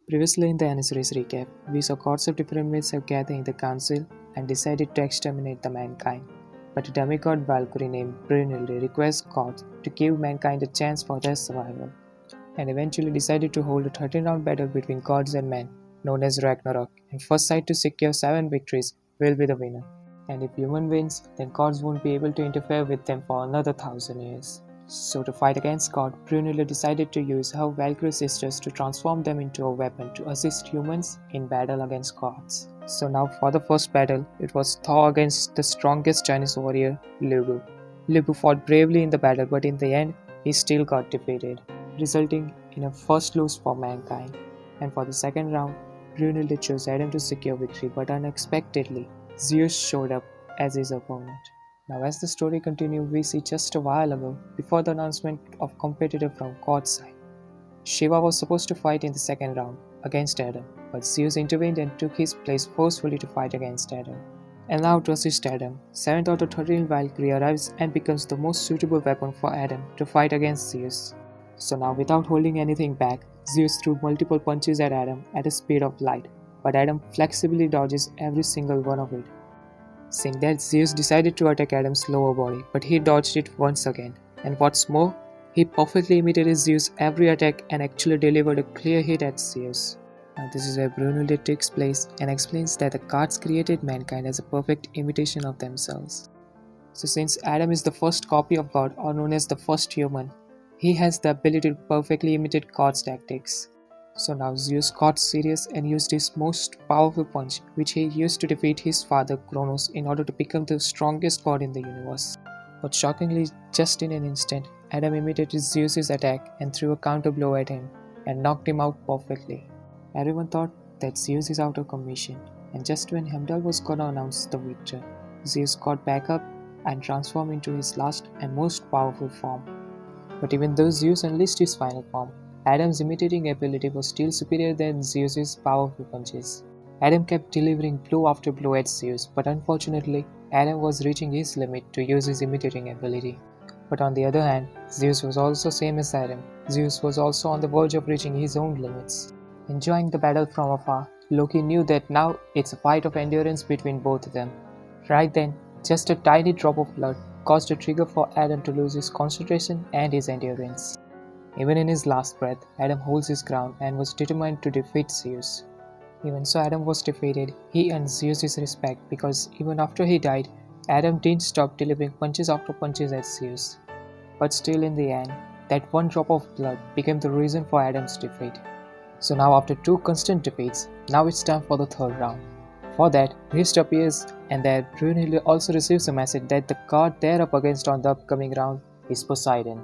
Previously in the Aniseries recap, we saw gods of different myths have gathered in the council and decided to exterminate the mankind. But a demigod Valkyrie named Brunhilde requests God to give mankind a chance for their survival, and eventually decided to hold a 13-round battle between gods and men, known as Ragnarok, and first sight to secure 7 victories will be the winner. And if human wins, then gods won't be able to interfere with them for another 1000 years. So to fight against God, Brunhilde decided to use her Valkyrie sisters to transform them into a weapon to assist humans in battle against gods. So now for the first battle, it was Thor against the strongest Chinese warrior, Lugu. Lugu fought bravely in the battle, but in the end, he still got defeated, resulting in a first lose for mankind. And for the second round, Brunhilde chose Adam to secure victory, but unexpectedly, Zeus showed up as his opponent. Now as the story continues, we see just a while ago, before the announcement of competitor from God's side, Shiva was supposed to fight in the second round against Adam, but Zeus intervened and took his place forcefully to fight against Adam. And now to assist Adam, 7th out of 13 Valkyrie arrives and becomes the most suitable weapon for Adam to fight against Zeus. So now without holding anything back, Zeus threw multiple punches at Adam at a speed of light, but Adam flexibly dodges every single one of it. Seeing that, Zeus decided to attack Adam's lower body, but he dodged it once again, and what's more, he perfectly imitated Zeus' every attack and actually delivered a clear hit at Zeus. Now this is where Brunhilde takes place and explains that the gods created mankind as a perfect imitation of themselves. So since Adam is the first copy of God, or known as the first human, he has the ability to perfectly imitate God's tactics. So now Zeus got serious and used his most powerful punch, which he used to defeat his father Kronos in order to become the strongest god in the universe. But shockingly, just in an instant, Adam imitated Zeus's attack and threw a counter blow at him and knocked him out perfectly. Everyone thought that Zeus is out of commission, and just when Heimdall was gonna announce the victor, Zeus got back up and transformed into his last and most powerful form. But even though Zeus unleashed his final form, Adam's imitating ability was still superior than Zeus's powerful punches. Adam kept delivering blow after blow at Zeus, but unfortunately, Adam was reaching his limit to use his imitating ability. But on the other hand, Zeus was also same as Adam. Zeus was also on the verge of reaching his own limits. Enjoying the battle from afar, Loki knew that now it's a fight of endurance between both of them. Right then, just a tiny drop of blood caused a trigger for Adam to lose his concentration and his endurance. Even in his last breath, Adam holds his ground and was determined to defeat Zeus. Even so Adam was defeated, he earned Zeus' respect because even after he died, Adam didn't stop delivering punches after punches at Zeus. But still in the end, that one drop of blood became the reason for Adam's defeat. So now after 2 constant defeats, now it's time for the third round. For that, Hist appears, and there Brunhilde also receives a message that the god they're up against on the upcoming round is Poseidon.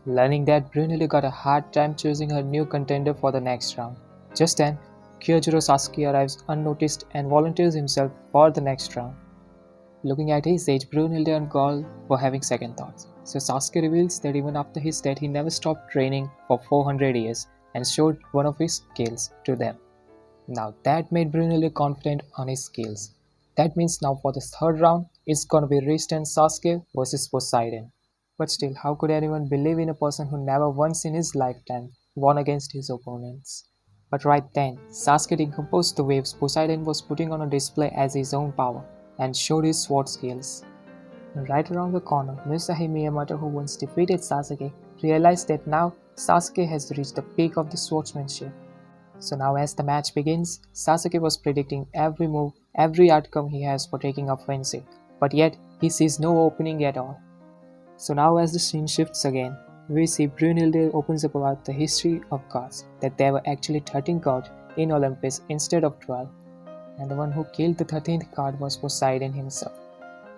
Learning that, Brunhilde got a hard time choosing her new contender for the next round. Just then, Kyojuro Sasuke arrives unnoticed and volunteers himself for the next round. Looking at his age, Brunhilde and Gaul were having second thoughts. So Sasuke reveals that even after his death, he never stopped training for 400 years and showed one of his skills to them. Now that made Brunhilde confident on his skills. That means now for the third round, it's gonna be Rist and Sasuke versus Poseidon. But still, how could anyone believe in a person who never once in his lifetime won against his opponents? But right then, Sasuke decomposed the waves Poseidon was putting on a display as his own power and showed his sword skills. And right around the corner, Musashi Miyamoto, who once defeated Sasuke, realized that now Sasuke has reached the peak of the swordsmanship. So now as the match begins, Sasuke was predicting every move, every outcome he has for taking offensive, but yet he sees no opening at all. So now as the scene shifts again, we see Brunhilde opens up about the history of gods, that there were actually 13 gods in Olympus instead of 12, and the one who killed the 13th god was Poseidon himself,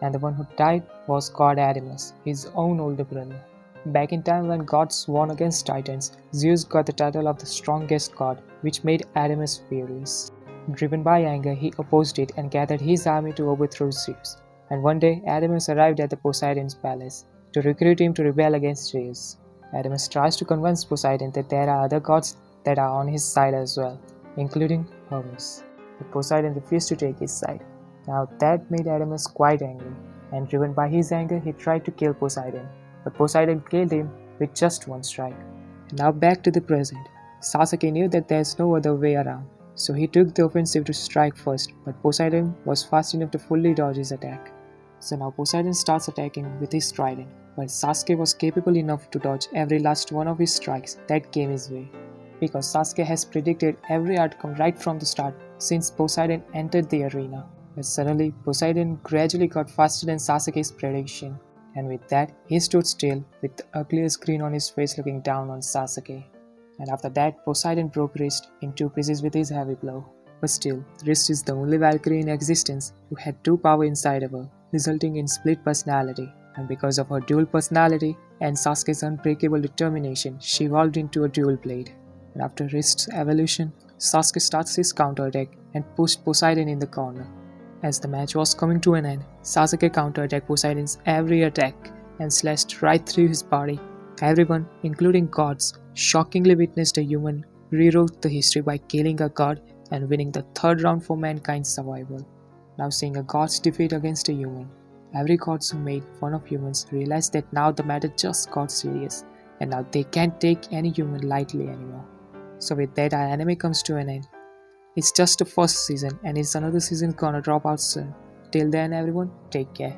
and the one who died was god Adimus, his own older brother. Back in time when gods won against titans, Zeus got the title of the strongest god, which made Adimus furious. Driven by anger, he opposed it and gathered his army to overthrow Zeus, and one day Adimus arrived at the Poseidon's palace to recruit him to rebel against Zeus. Adimus tries to convince Poseidon that there are other gods that are on his side as well, including Hermes. But Poseidon refused to take his side. Now that made Adimus quite angry, and driven by his anger, he tried to kill Poseidon. But Poseidon killed him with just one strike. Now back to the present. Sasuke knew that there's no other way around, so he took the offensive to strike first, but Poseidon was fast enough to fully dodge his attack. So now Poseidon starts attacking with his trident, while Sasuke was capable enough to dodge every last one of his strikes that came his way. Because Sasuke has predicted every outcome right from the start since Poseidon entered the arena. But suddenly, Poseidon gradually got faster than Sasuke's prediction, and with that, he stood still with the ugliest grin on his face looking down on Sasuke. And after that, Poseidon broke Wrist in two pieces with his heavy blow. But still, Wrist is the only Valkyrie in existence who had two power inside of her, resulting in split personality. And because of her dual personality and Sasuke's unbreakable determination, she evolved into a dual blade. And after Wrist's evolution, Sasuke starts his counterattack and pushed Poseidon in the corner. As the match was coming to an end, Sasuke counterattacked Poseidon's every attack and slashed right through his body. Everyone, including gods, shockingly witnessed a human rewrote the history by killing a god and winning the third round for mankind's survival. Now seeing a god's defeat against a human, every god who made fun of humans realized that now the matter just got serious, and now they can't take any human lightly anymore. So with that, our anime comes to an end. It's just the first season and it's another season gonna drop out soon. Till then everyone, take care.